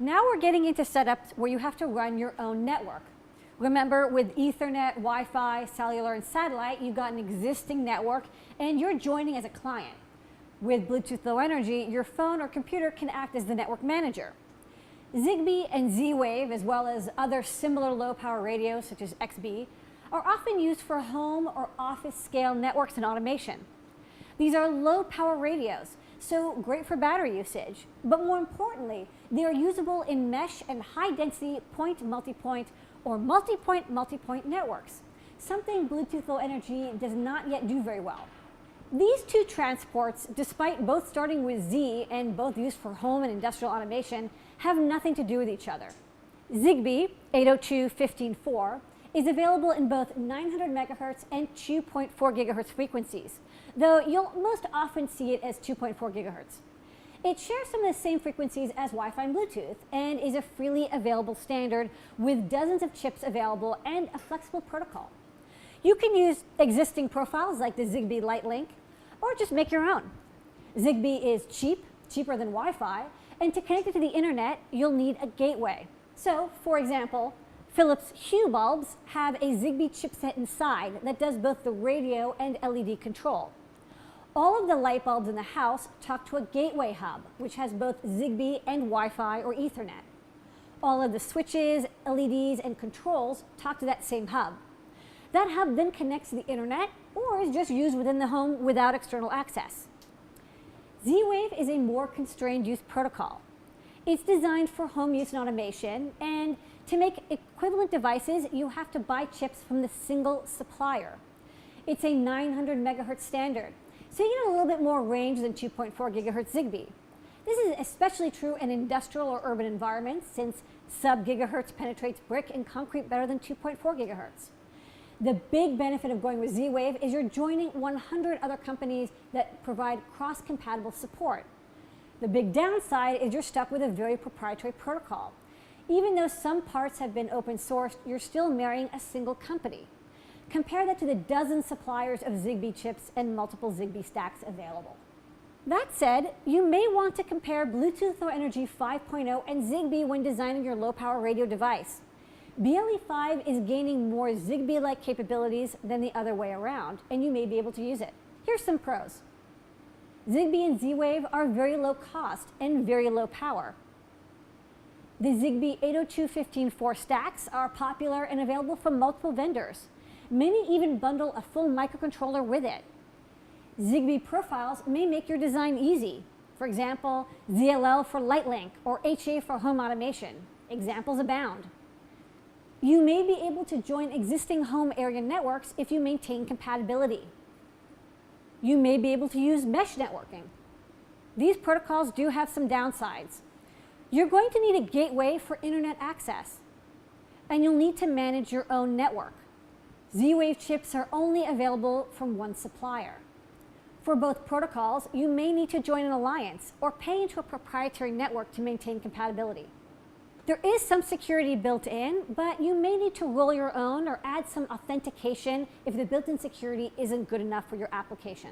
Now we're getting into setups where you have to run your own network. Remember, with Ethernet, Wi-Fi, cellular, and satellite, you've got an existing network and you're joining as a client. With Bluetooth Low Energy, your phone or computer can act as the network manager. Zigbee and Z-Wave, as well as other similar low-power radios such as XB, are often used for home or office-scale networks and automation. These are low-power radios, so great for battery usage. But more importantly, they are usable in mesh and high-density point-multipoint or multipoint-multipoint networks, something Bluetooth Low Energy does not yet do very well. These two transports, despite both starting with Z and both used for home and industrial automation, have nothing to do with each other. Zigbee 802.15.4 is available in both 900 MHz and 2.4 GHz frequencies, though you'll most often see it as 2.4 GHz. It shares some of the same frequencies as Wi-Fi and Bluetooth and is a freely available standard with dozens of chips available and a flexible protocol. You can use existing profiles like the Zigbee Light Link or just make your own. Zigbee is cheap, cheaper than Wi-Fi, and to connect it to the internet, you'll need a gateway. So, for example, Philips Hue bulbs have a Zigbee chipset inside that does both the radio and LED control. All of the light bulbs in the house talk to a gateway hub, which has both Zigbee and Wi-Fi or Ethernet. All of the switches, LEDs, and controls talk to that same hub. That hub then connects to the internet or is just used within the home without external access. Z-Wave is a more constrained use protocol. It's designed for home use and automation, and to make equivalent devices, you have to buy chips from the single supplier. It's a 900 MHz standard, so you get a little bit more range than 2.4 GHz Zigbee. This is especially true in industrial or urban environments, since sub-gigahertz penetrates brick and concrete better than 2.4 GHz. The big benefit of going with Z-Wave is you're joining 100 other companies that provide cross-compatible support. The big downside is you're stuck with a very proprietary protocol. Even though some parts have been open sourced, you're still marrying a single company. Compare that to the dozen suppliers of Zigbee chips and multiple Zigbee stacks available. That said, you may want to compare Bluetooth Low Energy 5.0 and Zigbee when designing your low-power radio device. BLE5 is gaining more Zigbee-like capabilities than the other way around, and you may be able to use it. Here's some pros. Zigbee and Z-Wave are very low cost and very low power. The Zigbee 802.15.4 stacks are popular and available from multiple vendors. Many even bundle a full microcontroller with it. Zigbee profiles may make your design easy. For example, ZLL for Light Link or HA for home automation. Examples abound. You may be able to join existing home area networks if you maintain compatibility. You may be able to use mesh networking. These protocols do have some downsides. You're going to need a gateway for internet access, and you'll need to manage your own network. Z-Wave chips are only available from one supplier. For both protocols, you may need to join an alliance or pay into a proprietary network to maintain compatibility. There is some security built in, but you may need to roll your own or add some authentication if the built-in security isn't good enough for your application.